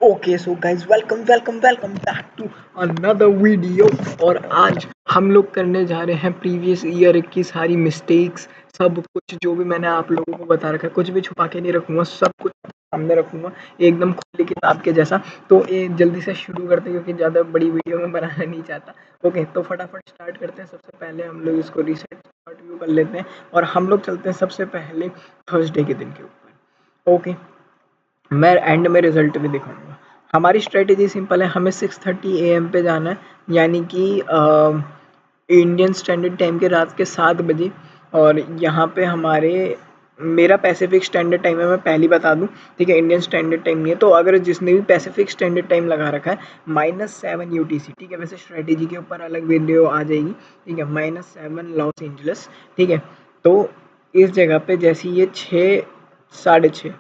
Okay so guys welcome welcome welcome back to another video. और आज हम लोग करने जा रहे हैं प्रीवियस ईयर की सारी मिस्टेक्स। सब कुछ जो भी मैंने आप लोगों को बता रखा है, कुछ भी छुपा के नहीं रखूंगा, सब कुछ सामने रखूंगा एकदम खुली किताब के जैसा। तो ये जल्दी से शुरू करते हैं क्योंकि ज़्यादा बड़ी वीडियो में बनाना नहीं चाहता। ओके, तो फटाफट स्टार्ट करते हैं। सबसे पहले हम लोग इसको रीसेट व्यू कर लेते हैं और हम लोग चलते हैं सबसे पहले थर्सडे के दिन के ऊपर। ओके, मैं एंड में रिजल्ट भी दिखाऊंगा। हमारी स्ट्रेटेजी सिंपल है, हमें 6:30 AM पे जाना है, यानी कि इंडियन स्टैंडर्ड टाइम के रात के 7 बजे। और यहाँ पे हमारे मेरा पैसिफिक स्टैंडर्ड टाइम है, मैं पहले बता दूं, ठीक है। इंडियन स्टैंडर्ड टाइम नहीं है, तो अगर जिसने भी पैसिफिक स्टैंडर्ड टाइम लगा रखा है -7 UTC, ठीक है। वैसे स्ट्रेटेजी के ऊपर अलग वीडियो आ जाएगी, ठीक है। -7 लॉस एंजल्स, ठीक है। तो इस जगह पे जैसे ये 6 साढ़े 6,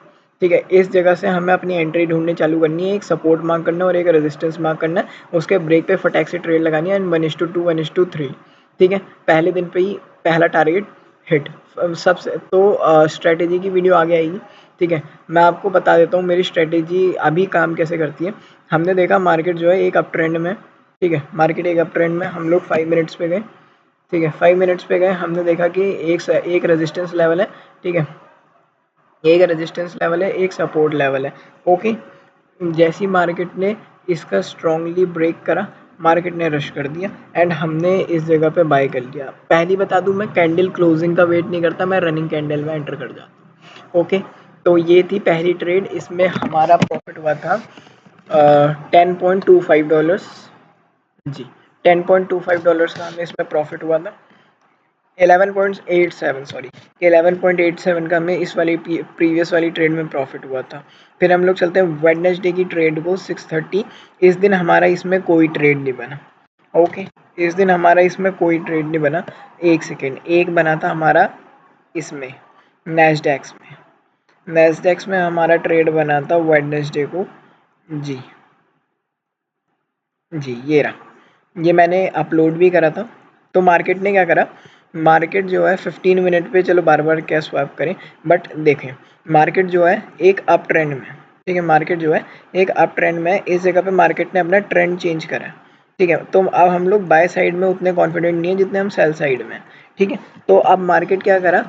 ठीक है, इस जगह से हमें अपनी एंट्री ढूंढनी चालू करनी है। एक सपोर्ट मार्क करना है और एक रेजिस्टेंस मार्क करना है, उसके ब्रेक पे फटाक से ट्रेड लगानी है एंड 1:2 1:3, ठीक है। पहले दिन पे ही पहला टारगेट हिट। सबसे तो स्ट्रेटेजी की वीडियो आगे आएगी, ठीक है। मैं आपको बता देता हूँ मेरी स्ट्रेटेजी अभी काम कैसे करती है। हमने देखा मार्केट जो है एक अप ट्रेंड में, ठीक है। मार्केट एक अप ट्रेंड में, हम लोग 5 मिनट्स पे गए, ठीक है। 5 मिनट्स पे गए, हमने देखा कि एक रेजिस्टेंस लेवल है, ठीक है। एक रेजिस्टेंस लेवल है, एक सपोर्ट लेवल है। ओके, जैसी मार्केट ने इसका स्ट्रांगली ब्रेक करा, मार्केट ने रश कर दिया एंड हमने इस जगह पे बाय कर लिया। पहली बता दूं, मैं कैंडल क्लोजिंग का वेट नहीं करता, मैं रनिंग कैंडल में एंटर कर जाता हूँ। ओके, तो ये थी पहली ट्रेड। इसमें हमारा प्रॉफिट हुआ था $10.25 जी। $10.25 का हमें इसमें प्रॉफिट हुआ था। 11.87, सॉरी, 11.87 का हमें इस वाली प्रीवियस वाली ट्रेड में प्रॉफिट हुआ था। फिर हम लोग चलते हैं वेडनेसडे की ट्रेड को 6:30। इस दिन हमारा इसमें कोई ट्रेड नहीं बना। ओके, इस दिन हमारा इसमें कोई ट्रेड नहीं बना। एक सेकेंड, एक बना था हमारा इसमें नैस्डैक्स में। नैस्डैक्स में हमारा ट्रेड बना था वेडनेसडे को, जी जी, ये रहा। ये मैंने अपलोड भी करा था। तो मार्केट ने क्या करा, मार्केट जो है 15 मिनट पे, चलो बार बार क्या स्वैप करें, बट देखें मार्केट जो है एक अप ट्रेंड में, ठीक है। मार्केट जो है एक अप ट्रेंड में, इस जगह पे मार्केट ने अपना ट्रेंड चेंज करा, ठीक है। तो अब हम लोग बाय साइड में उतने कॉन्फिडेंट नहीं है जितने हम सेल साइड में, ठीक है। तो अब मार्केट क्या करा,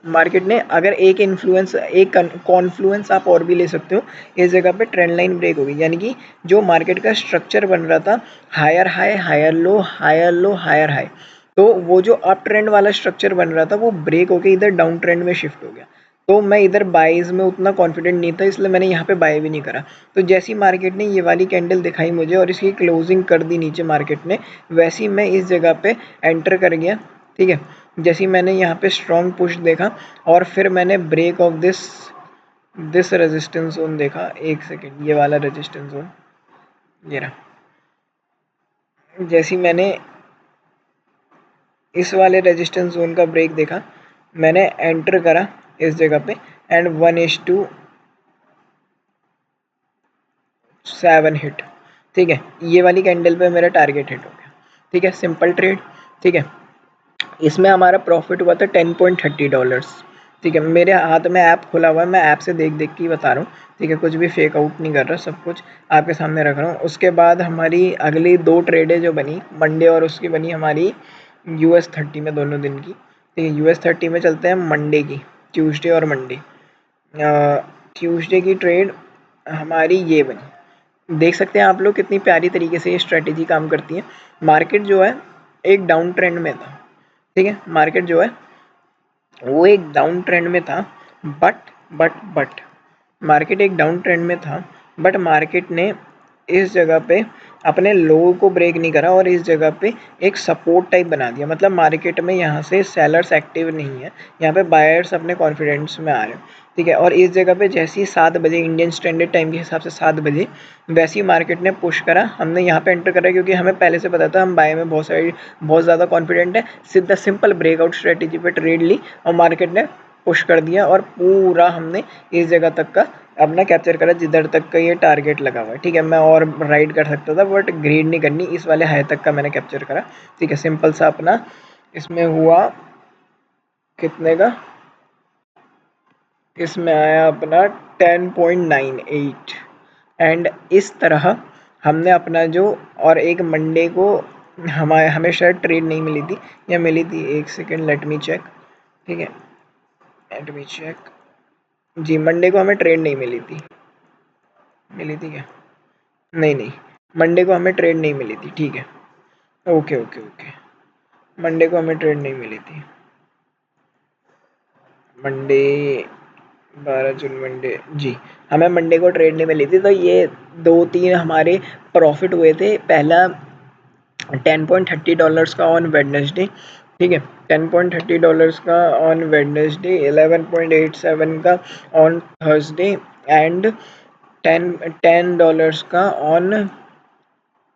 मार्केट ने अगर एक इन्फ्लुएंस, एक कॉन्फ्लुएंस आप और भी ले सकते हो, इस जगह पे ट्रेंड लाइन ब्रेक होगी, यानी कि जो मार्केट का स्ट्रक्चर बन रहा था higher high higher low higher low higher high, तो वो जो अप ट्रेंड वाला स्ट्रक्चर बन रहा था वो ब्रेक होके इधर डाउन ट्रेंड में शिफ्ट हो गया। तो मैं इधर बाइज में उतना कॉन्फिडेंट नहीं था, इसलिए मैंने यहाँ पे बाय भी नहीं करा। तो जैसी मार्केट ने ये वाली कैंडल दिखाई मुझे और इसकी क्लोजिंग कर दी नीचे मार्केट ने, वैसी मैं इस जगह पे एंटर कर गया, ठीक है। जैसी मैंने यहाँ पे स्ट्रॉन्ग पुश देखा और फिर मैंने break of this this resistance zone देखा। एक सेकेंड, ये वाला रेजिस्टेंस जोन, ये रहा। जैसी मैंने इस वाले रेजिस्टेंस जोन का ब्रेक देखा, मैंने एंटर करा इस जगह पे एंड 1:7 हिट, ठीक है। ये वाली कैंडल पे मेरा टारगेट हिट हो गया, ठीक है। सिंपल ट्रेड, ठीक है। इसमें हमारा प्रॉफिट हुआ था $10.30, ठीक है। मेरे हाथ में ऐप खुला हुआ है, मैं ऐप से देख देख के ही बता रहा हूँ, ठीक है। कुछ भी फेक आउट नहीं कर रहा, सब कुछ आपके सामने रख रहा हूँ। उसके बाद हमारी अगली 2 ट्रेडें जो बनी मंडे और उसकी बनी हमारी US30 में, दोनों दिन की, ठीक है। US30 में चलते हैं मंडे की, ट्यूसडे और मंडे। ट्यूसडे की ट्रेड हमारी ये बनी, देख सकते हैं आप लोग कितनी प्यारी तरीके से ये स्ट्रेटेजी काम करती है। मार्केट जो है एक डाउन ट्रेंड में था, ठीक है। मार्केट जो है वो एक डाउन ट्रेंड में था, बट मार्केट एक डाउन ट्रेंड में था, बट मार्केट ने इस जगह पे अपने लो को ब्रेक नहीं करा और इस जगह पे एक सपोर्ट टाइप बना दिया। मतलब मार्केट में यहाँ से सेलर्स एक्टिव नहीं है, यहाँ पे बायर्स अपने कॉन्फिडेंस में आ रहे हैं, ठीक है। और इस जगह पे जैसे ही 7 बजे इंडियन स्टैंडर्ड टाइम के हिसाब से 7 बजे, वैसे ही मार्केट ने पुश करा। हमने यहाँ पे एंटर करा क्योंकि हमें पहले से पता था हम बाय में बहुत ज़्यादा कॉन्फिडेंट है। सीधा सिंपल ब्रेकआउट स्ट्रेटेजी पे ट्रेड ली और मार्केट ने पुश कर दिया और पूरा हमने इस जगह तक का अपना कैप्चर करा जिधर तक का ये टारगेट लगा हुआ है, ठीक है। मैं और राइड कर सकता था बट ग्रीड नहीं करनी, इस वाले हाई तक का मैंने कैप्चर करा, ठीक है। सिंपल सा अपना इसमें हुआ कितने का, इसमें आया अपना 10.98, एंड इस तरह हमने अपना जो, और एक मंडे को हमें शायद ट्रेड नहीं मिली थी या मिली थी, एक सेकेंड लेट मी चेक, ठीक है, लेट मी चेक। जी मंडे को हमें ट्रेड नहीं मिली थी, मिली थी क्या? नहीं नहीं, मंडे को हमें ट्रेड नहीं मिली थी, ठीक है, ओके ओके ओके, मंडे को हमें ट्रेड नहीं मिली थी, मंडे 12 जून मंडे, जी हमें मंडे को ट्रेड नहीं मिली थी। तो ये 2-3 हमारे प्रॉफिट हुए थे। पहला $10.30 का ऑन वेडनेसडे, ठीक है, $10.30 का ऑन वेडनेसडे, 11.87 का ऑन थर्सडे एंड $10 का ऑन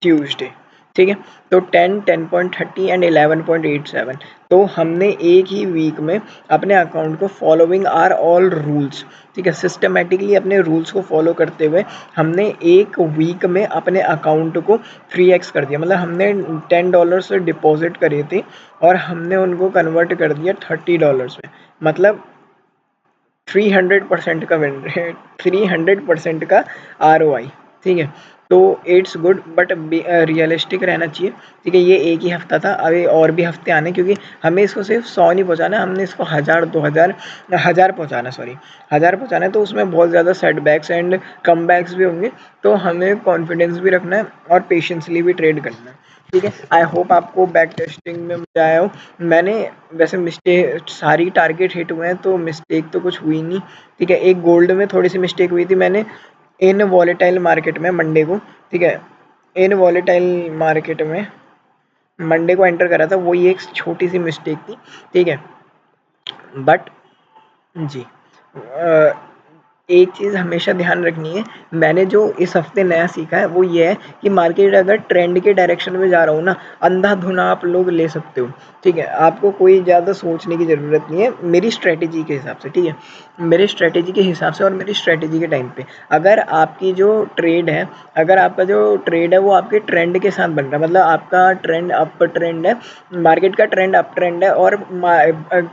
ट्यूसडे, ठीक है। तो 10, 10.30 एंड 11.87, तो हमने एक ही वीक में अपने अकाउंट को फॉलोइंग आर ऑल रूल्स, ठीक है, सिस्टमेटिकली अपने रूल्स को फॉलो करते हुए हमने एक वीक में अपने अकाउंट को 3x कर दिया। मतलब हमने $10 डिपॉजिट करे थे और हमने उनको कन्वर्ट कर दिया $30 में, मतलब 300% का विन रेट, 300% का ROI, ठीक है। तो इट्स गुड, बट रियलिस्टिक रहना चाहिए, ठीक है। ये एक ही हफ्ता था, अभी और भी हफ्ते आने, क्योंकि हमें इसको सिर्फ 100 नहीं पहुंचाना, हमने इसको 1000, 2000, 1000 पहुंचाना, सॉरी 1000 पहुंचाना है। तो उसमें बहुत ज़्यादा सेटबैक्स एंड कम बैक्स भी होंगे, तो हमें कॉन्फिडेंस भी रखना है और पेशेंसली भी ट्रेड करना है, ठीक है। आई होप आपको बैक टेस्टिंग में मजा आया हो। मैंने वैसे मिस्टेक, सारी टारगेट हिट हुए हैं, तो मिस्टेक तो कुछ हुई नहीं, ठीक है। एक गोल्ड में थोड़ी सी मिस्टेक हुई थी, मैंने इन वॉलेटाइल मार्केट में मंडे को, ठीक है, इन वॉलेटाइल मार्केट में मंडे को एंटर करा था, वही एक छोटी सी मिस्टेक थी, ठीक है। बट जी एक चीज़ हमेशा ध्यान रखनी है, मैंने जो इस हफ्ते नया सीखा है वो ये है कि मार्केट अगर ट्रेंड के डायरेक्शन में जा रहा हो ना, अंधाधुना आप लोग ले सकते हो, ठीक है। आपको कोई ज़्यादा सोचने की ज़रूरत नहीं है, मेरी स्ट्रेटेजी के हिसाब से, ठीक है, मेरी स्ट्रेटेजी के हिसाब से और मेरी स्ट्रेटेजी के टाइम पे अगर आपकी जो ट्रेड है, अगर आपका जो ट्रेड है वो आपके ट्रेंड के साथ बन रहा है, मतलब आपका ट्रेंड अप ट्रेंड है, मार्केट का ट्रेंड अप ट्रेंड है और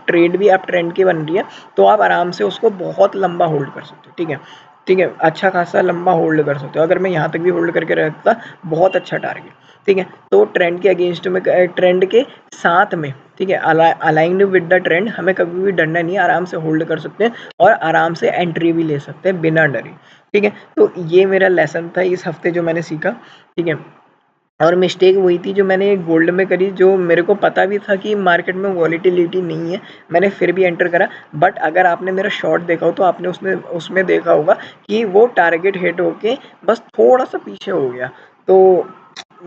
ट्रेड भी अप ट्रेंड की बन रही है, तो आप आराम से उसको बहुत लंबा होल्ड कर सकते हो, ठीक है, ठीक है, अच्छा खासा लंबा होल्ड कर सकते हो। अगर मैं यहाँ तक भी होल्ड करके रखता, बहुत अच्छा टारगेट, ठीक है। तो ट्रेंड के अगेंस्ट में, ट्रेंड के साथ में, ठीक है, अलाइंड विद द ट्रेंड, हमें कभी भी डरना नहीं है, आराम से होल्ड कर सकते हैं और आराम से एंट्री भी ले सकते हैं बिना डरे, ठीक है। तो ये मेरा लेसन था इस हफ्ते जो मैंने सीखा, ठीक है। और मिस्टेक वही थी जो मैंने गोल्ड में करी, जो मेरे को पता भी था कि मार्केट में वॉलीटिलिटी नहीं है, मैंने फिर भी एंटर करा। बट अगर आपने मेरा शॉर्ट देखा हो तो आपने उसमें देखा होगा कि वो टारगेट हिट होके बस थोड़ा सा पीछे हो गया। तो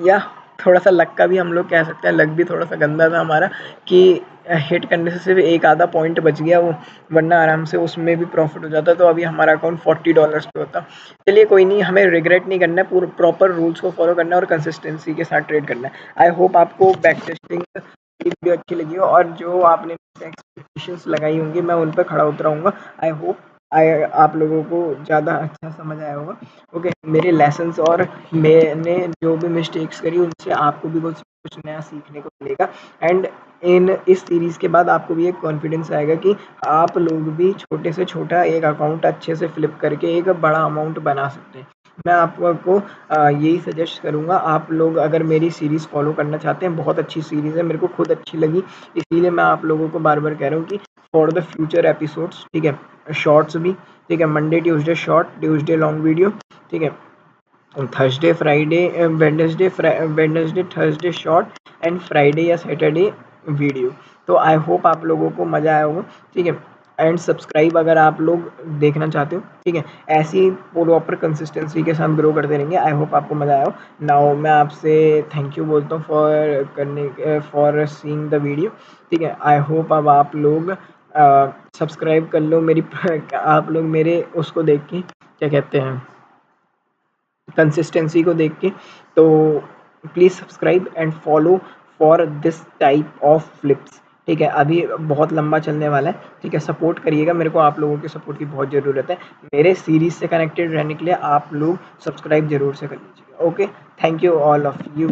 या थोड़ा सा लक का भी हम लोग कह सकते हैं, लक भी थोड़ा सा गंदा था हमारा कि हिट करने से सिर्फ एक आधा पॉइंट बच गया वो, वरना आराम से उसमें भी प्रॉफिट हो जाता। तो अभी हमारा अकाउंट $40 पे होता। चलिए कोई नहीं, हमें रिग्रेट नहीं करना है, पूरे प्रॉपर रूल्स को फॉलो करना है और कंसिस्टेंसी के साथ ट्रेड करना है। आई होप आपको बैक टेस्टिंग वीडियो अच्छी लगी हो और जो आपने एक्सपेक्टेशंस लगाई होंगी मैं उन पर खड़ा उतराऊंगा। आई होप आप लोगों को ज़्यादा अच्छा समझ आया होगा। ओके, मेरे लेसन्स और मैंने जो भी मिस्टेक्स करी उनसे आपको भी कुछ नया सीखने को मिलेगा। एंड इस सीरीज़ के बाद आपको भी एक कॉन्फिडेंस आएगा कि आप लोग भी छोटे से छोटा एक अकाउंट अच्छे से फ्लिप करके एक बड़ा अमाउंट बना सकते हैं। मैं आपको यही सजेस्ट करूँगा, आप लोग अगर मेरी सीरीज़ फॉलो करना चाहते हैं, बहुत अच्छी सीरीज़ है, मेरे को खुद अच्छी लगी, इसीलिए मैं आप लोगों को बार बार कह रहा हूँ कि फॉर द फ्यूचर एपिसोड्स, ठीक है, शॉर्ट्स भी, ठीक है, Monday Tuesday short, Tuesday long video, ठीक है, Thursday Friday Wednesday Thursday short and Friday या सैटरडे वीडियो। तो आई होप आप लोगों को मज़ा आया होगा, ठीक है। एंड सब्सक्राइब अगर आप लोग देखना चाहते हो, ठीक है, ऐसी प्रॉपर कंसिस्टेंसी के साथ ग्रो करते रहेंगे। आई होप आपको मज़ा आया हो। नाउ मैं आपसे थैंक यू बोलता हूँ फॉर सीइंग द वीडियो, ठीक है। आई होप अब आप लोग सब्सक्राइब कर लो मेरी आप लोग मेरे उसको देख के, क्या कहते हैं, कंसिस्टेंसी को देख के। तो please subscribe and follow for this type of flips, ठीक है। अभी बहुत लंबा चलने वाला है, ठीक है, सपोर्ट करिएगा, मेरे को आप लोगों के सपोर्ट की बहुत ज़रूरत है। मेरे सीरीज़ से कनेक्टेड रहने के लिए आप लोग सब्सक्राइब ज़रूर से कर लीजिएगा। Okay, thank you all of you.